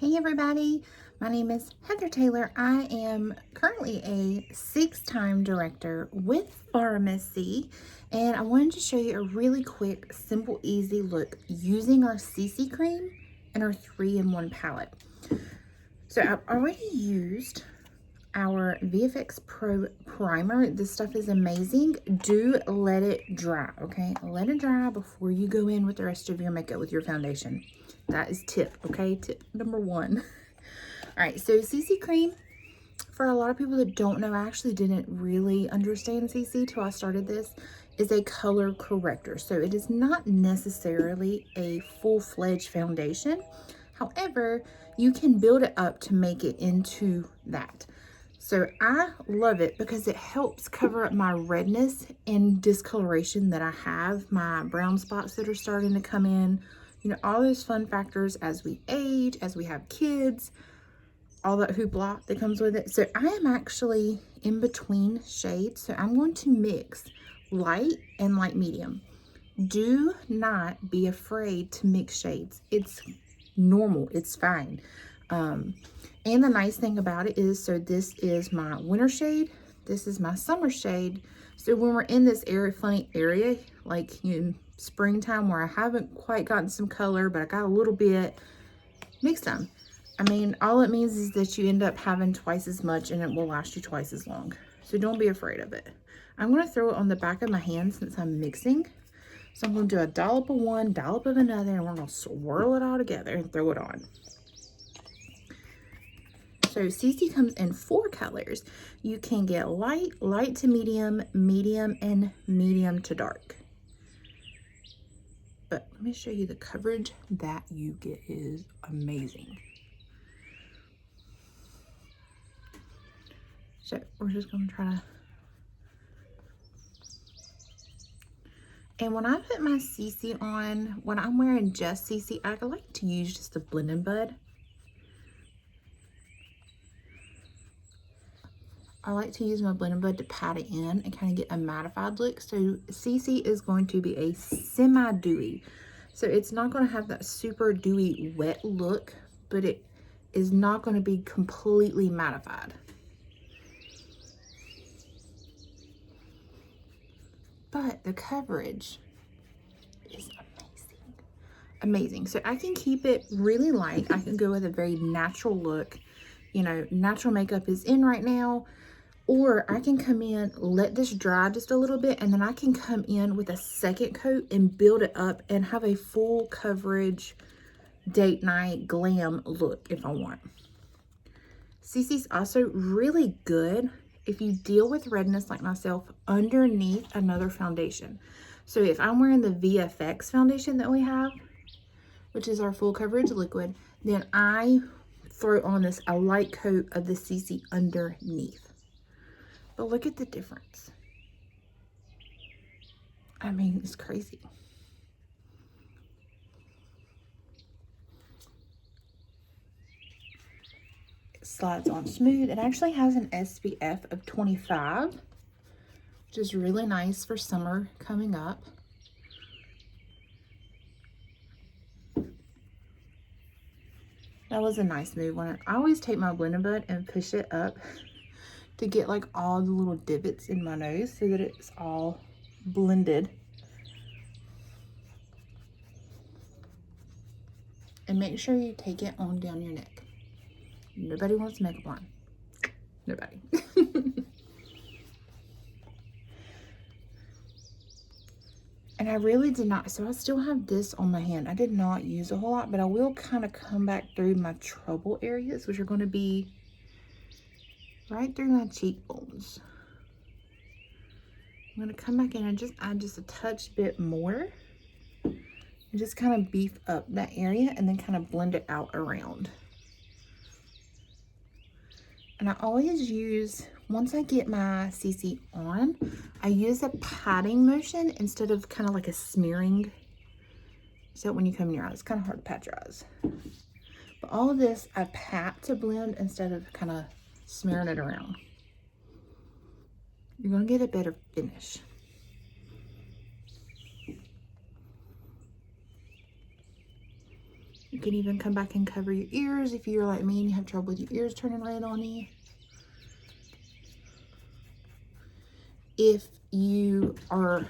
Hey everybody, my name is Heather Taylor. I am currently a 6-time director with Farmasi, and I wanted to show you a really quick, simple, easy look using our CC cream and our 3-in-1 palette. So I've already used our VFX Pro primer. This stuff is amazing. Do let it dry, okay? Let it dry before you go in with the rest of your makeup with your foundation. That is tip, okay? Tip number 1. All right, so CC cream, for a lot of people that don't know, I actually didn't really understand CC till I started this, is a color corrector. So it is not necessarily a full-fledged foundation. However, you can build it up to make it into that. So I love it because it helps cover up my redness and discoloration that I have, my brown spots that are starting to come in, you know, all those fun factors as we age, as we have kids, all that hoopla that comes with it. So I am actually in between shades. So I'm going to mix light and light medium. Do not be afraid to mix shades. It's normal, it's fine. And the nice thing about it is, so this is my winter shade, this is my summer shade. So when we're in this funny area, like in springtime where I haven't quite gotten some color, but I got a little bit, mix them. I mean, all it means is that you end up having twice as much and it will last you twice as long. So don't be afraid of it. I'm going to throw it on the back of my hand since I'm mixing. So I'm going to do a dollop of one, dollop of another, and we're going to swirl it all together and throw it on. So CC comes in 4 colors. You can get light, light to medium, medium, and medium to dark. But let me show you the coverage that you get is amazing. So we're just going to try to, and when I put my CC on, when I'm wearing just CC, I like to use just a blending bud. I like to use my blending bud to pat it in and kind of get a mattified look. So CC is going to be a semi-dewy. So it's not going to have that super dewy wet look, but it is not going to be completely mattified. But the coverage is amazing. Amazing. So I can keep it really light. I can go with a very natural look. You know, natural makeup is in right now. Or I can come in, let this dry just a little bit, and then I can come in with a second coat and build it up and have a full coverage date night glam look if I want. CC's also really good if you deal with redness like myself underneath another foundation. So if I'm wearing the VFX foundation that we have, which is our full coverage liquid, then I throw on a light coat of the CC underneath. But look at the difference. I mean, it's crazy. It slides on smooth. It actually has an SPF of 25, which is really nice for summer coming up. That was a nice move. I always take my blending bud and push it up to get like all the little divots in my nose so that it's all blended. And make sure you take it on down your neck. Nobody wants makeup on. Nobody. And I really did not, so I still have this on my hand. I did not use a whole lot, but I will kind of come back through my trouble areas, which are going to be right through my cheekbones. I'm going to come back in and just add just a touch bit more and just kind of beef up that area and then kind of blend it out around. And I always use, once I get my CC on, I use a patting motion instead of kind of like a smearing. So when you come in your eyes, it's kind of hard to pat your eyes. But all of this, I pat to blend instead of kind of smearing it around. You're going to get a better finish. can even come back and cover your ears if you're like me and you have trouble with your ears turning red on you. If you are,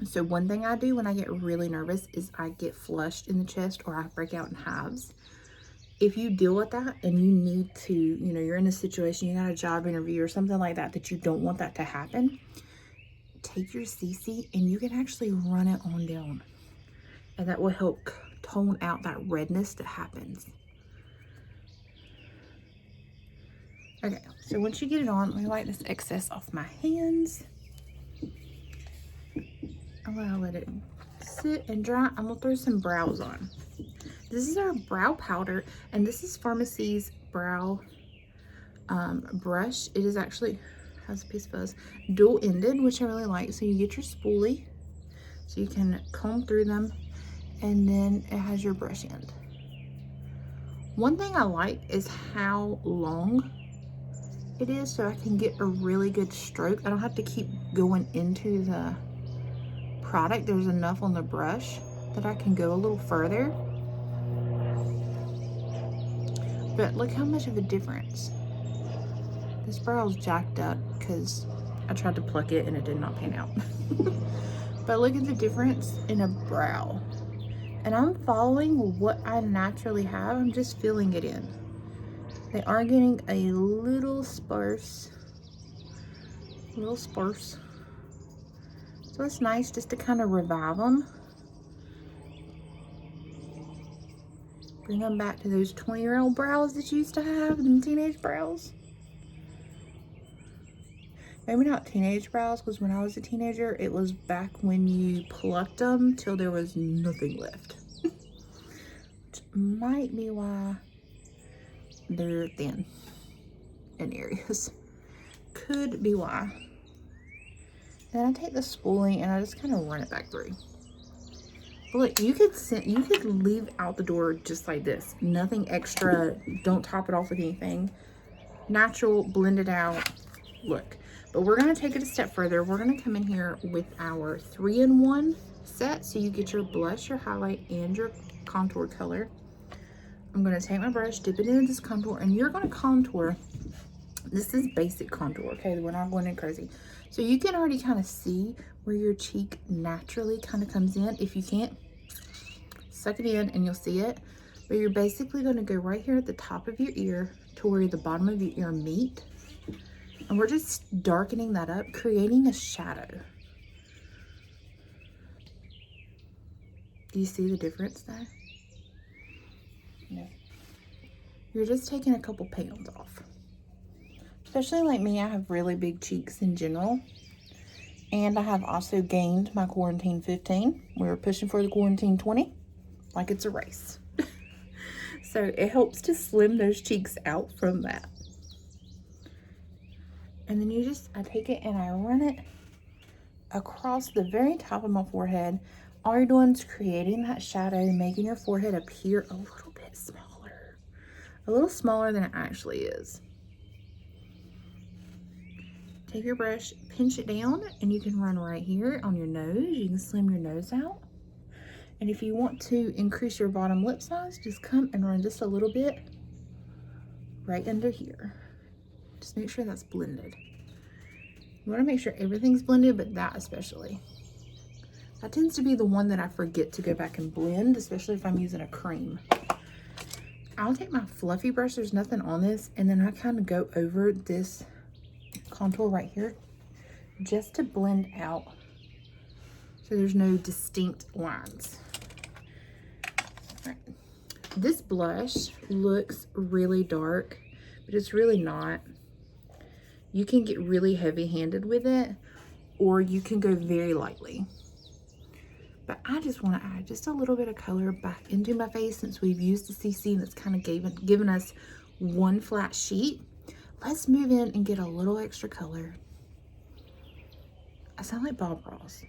so one thing I do when I get really nervous is I get flushed in the chest or I break out in hives. If you deal with that and you need to, you know, you're in a situation, you got a job interview or something like that, that you don't want that to happen, take your CC and you can actually run it on down. And that will help tone out that redness that happens. Okay, so once you get it on, let me wipe this excess off my hands. I'm gonna let it sit and dry. I'm gonna throw some brows on. This is our brow powder, and this is Farmasi's brow brush. It is actually, has a piece of fuzz, dual-ended, which I really like. So you get your spoolie, so you can comb through them, and then it has your brush end. One thing I like is how long it is, so I can get a really good stroke. I don't have to keep going into the product. There's enough on the brush that I can go a little further. But look how much of a difference. This brow's jacked up because I tried to pluck it and it did not pan out. But look at the difference in a brow. And I'm following what I naturally have. I'm just filling it in. They are getting a little sparse. So it's nice just to kind of revive them. Bring them back to those 20-year-old brows that you used to have, them teenage brows. Maybe not teenage brows, because when I was a teenager, it was back when you plucked them till there was nothing left. Which might be why they're thin in areas. Could be why. Then I take the spoolie and I just kind of run it back through. But look, you could leave out the door just like this. Nothing extra. Don't top it off with anything. Natural, blend it out. Look. But we're going to take it a step further. We're going to come in here with our 3-in-1 set. So you get your blush, your highlight, and your contour color. I'm going to take my brush, dip it into this contour, and you're going to contour. This is basic contour, okay? We're not going in crazy. So you can already kind of see where your cheek naturally kind of comes in. If you can't, suck it in and you'll see it. But you're basically going to go right here at the top of your ear to where the bottom of your ear meet. And we're just darkening that up, creating a shadow. Do you see the difference there? No. You're just taking a couple pounds off. Especially like me, I have really big cheeks in general. And I have also gained my quarantine 15. We're pushing for the quarantine 20, like it's a race. So it helps to slim those cheeks out from that. And then I take it and I run it across the very top of my forehead. All you're doing is creating that shadow, making your forehead appear a little bit smaller. A little smaller than it actually is. Take your brush, pinch it down, and you can run right here on your nose. You can slim your nose out. And if you want to increase your bottom lip size, just come and run just a little bit right under here. Just make sure that's blended. You want to make sure everything's blended, but that especially. That tends to be the one that I forget to go back and blend, especially if I'm using a cream. I'll take my fluffy brush, there's nothing on this, and then I kind of go over this contour right here just to blend out so there's no distinct lines. All right. This blush looks really dark, but it's really not. You can get really heavy-handed with it, or you can go very lightly. But I just want to add just a little bit of color back into my face since we've used the CC and it's kind of given us one flat sheet. Let's move in and get a little extra color. I sound like Bob Ross.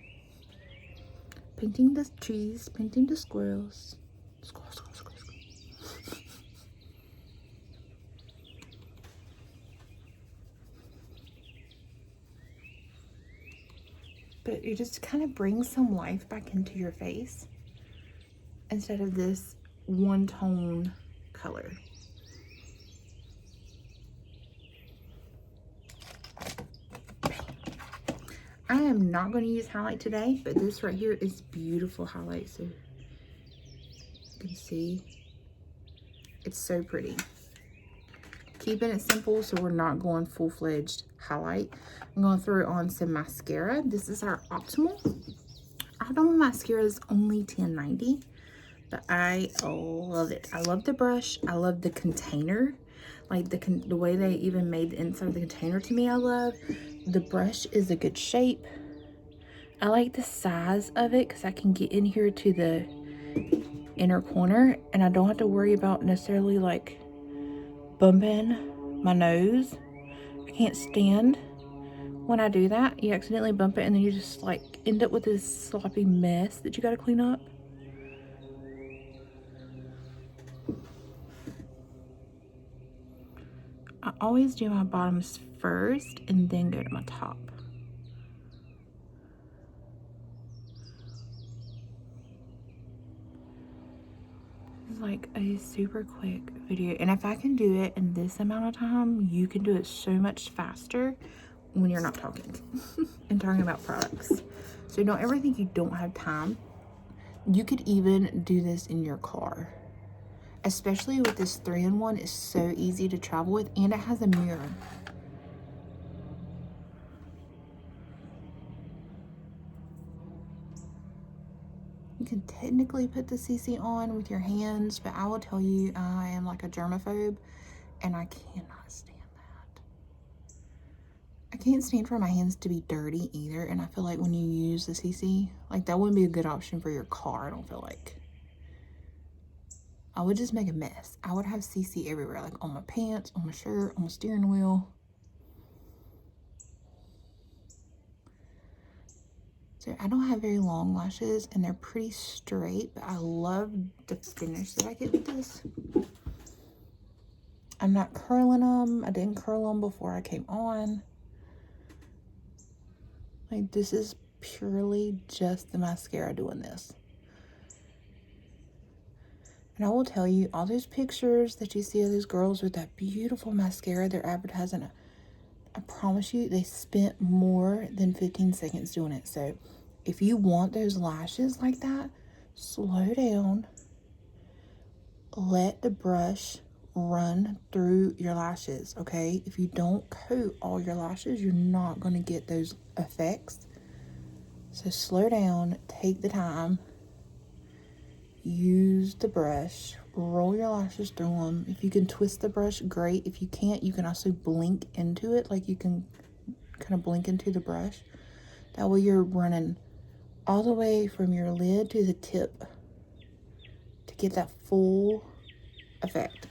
Painting the trees, painting the squirrels. Squirrel, squirrel, squirrel, squirrel. But it just kind of brings some life back into your face instead of this one tone color. I am not going to use highlight today, but this right here is beautiful highlight. So you can see it's so pretty. Keeping it simple, so we're not going full-fledged highlight. I'm going to throw on some mascara. This is our Optimal. Optimal mascara is only $10.90, but I love it. I love the brush. I love the container. Like the way they even made the inside of the container, to me, I love. The brush is a good shape. I like the size of it because I can get in here to the inner corner and I don't have to worry about necessarily like bumping my nose. I can't stand when I do that. You accidentally bump it and then you just like end up with this sloppy mess that you got to clean up. I always do my bottoms first and then go to my top. This is like a super quick video, and if I can do it in this amount of time, you can do it so much faster when you're not talking and talking about products. So don't ever think you don't have time. You could even do this in your car, especially with this 3-in-1. It's so easy to travel with, and it has a mirror. You can technically put the CC on with your hands, but I will tell you, I am like a germaphobe and I cannot stand that. I can't stand for my hands to be dirty either, and I feel like when you use the CC, like that wouldn't be a good option for your car. I don't feel like. I would just make a mess. I would have CC everywhere, like on my pants, on my shirt, on my steering wheel. So I don't have very long lashes and they're pretty straight, but I love the finish that I get with this. I'm not curling them. I didn't curl them before I came on. Like, this is purely just the mascara doing this. And I will tell you, all those pictures that you see of those girls with that beautiful mascara they're advertising, I promise you, they spent more than 15 seconds doing it. So if you want those lashes like that, slow down. Let the brush run through your lashes, okay? If you don't coat all your lashes, you're not going to get those effects. So slow down, take the time, use the brush, roll your lashes through them. If you can twist the brush, great. If you can't, you can also blink into it, like you can kind of blink into the brush. That way you're running all the way from your lid to the tip to get that full effect.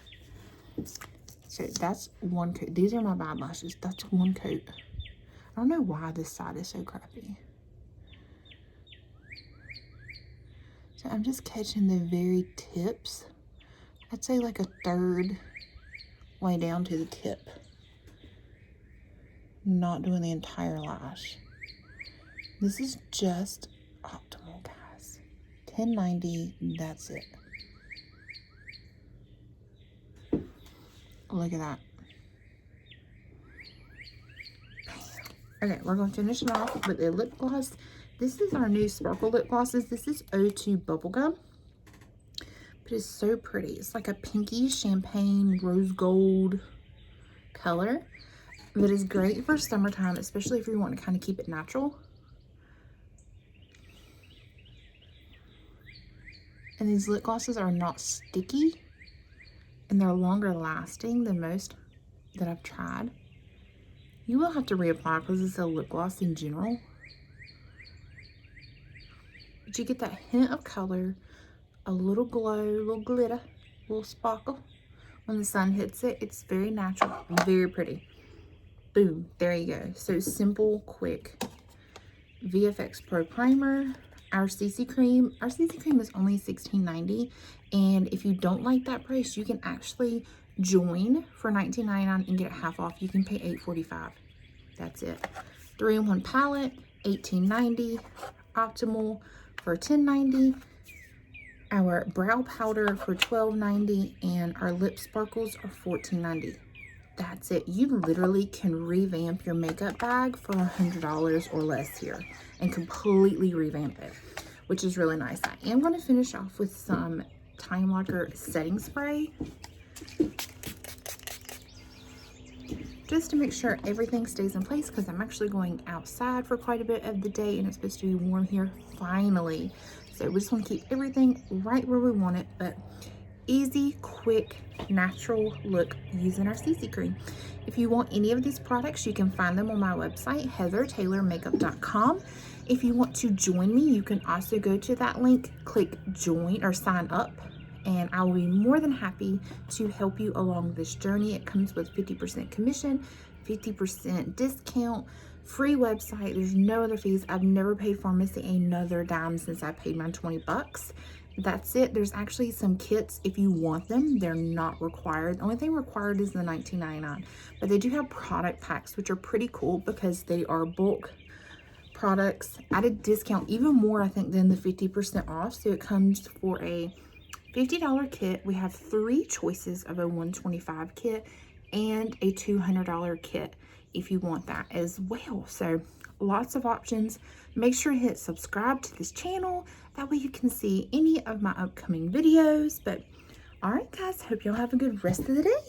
So that's one coat. These are my bad lashes. That's one coat. I don't know why this side is so crappy. So I'm just catching the very tips. I'd say like a third way down to the tip. Not doing the entire lash. This is just Optimal, guys. $10.90, that's it. Look at that. Okay, we're going to finish it off with a lip gloss. This is our new sparkle lip glosses. This is O2 Bubblegum. But it's so pretty. It's like a pinky champagne rose gold color. But it's great for summertime, especially if you want to kind of keep it natural. And these lip glosses are not sticky. And they're longer lasting than most that I've tried. You will have to reapply because it's a lip gloss in general. But you get that hint of color, a little glow, a little glitter, a little sparkle. When the sun hits it, it's very natural, very pretty. Boom, there you go. So simple, quick. VFX Pro Primer. Our CC cream. Our CC cream is only $16.90. And if you don't like that price, you can actually join for $19.99 and get it half off. You can pay $8.45. That's it. 3-in-1 palette, $18.90. Optimal for $10.90. Our brow powder for $12.90 and our lip sparkles are $14.90. That's it. You literally can revamp your makeup bag for $100 or less here and completely revamp it, which is really nice. I am going to finish off with some Time Locker setting spray just to make sure everything stays in place, because I'm actually going outside for quite a bit of the day and it's supposed to be warm here finally. So we just want to keep everything right where we want it, but easy, quick, natural look using our CC cream. If you want any of these products, you can find them on my website, heathertaylormakeup.com. If you want to join me, you can also go to that link, click join or sign up, and I will be more than happy to help you along this journey. It comes with 50% commission, 50% discount, free website. There's no other fees. I've never paid Farmasi another dime since I paid my 20 bucks. That's it. There's actually some kits if you want them. They're not required. The only thing required is the $19.99, but they do have product packs, which are pretty cool because they are bulk products at a discount, even more I think than the 50% off. So it comes for a $50 kit. We have 3 choices of a $125 kit and a $200 kit if you want that as well. So lots of options. Make sure to hit subscribe to this channel. That way you can see any of my upcoming videos. But all right, guys, hope y'all have a good rest of the day.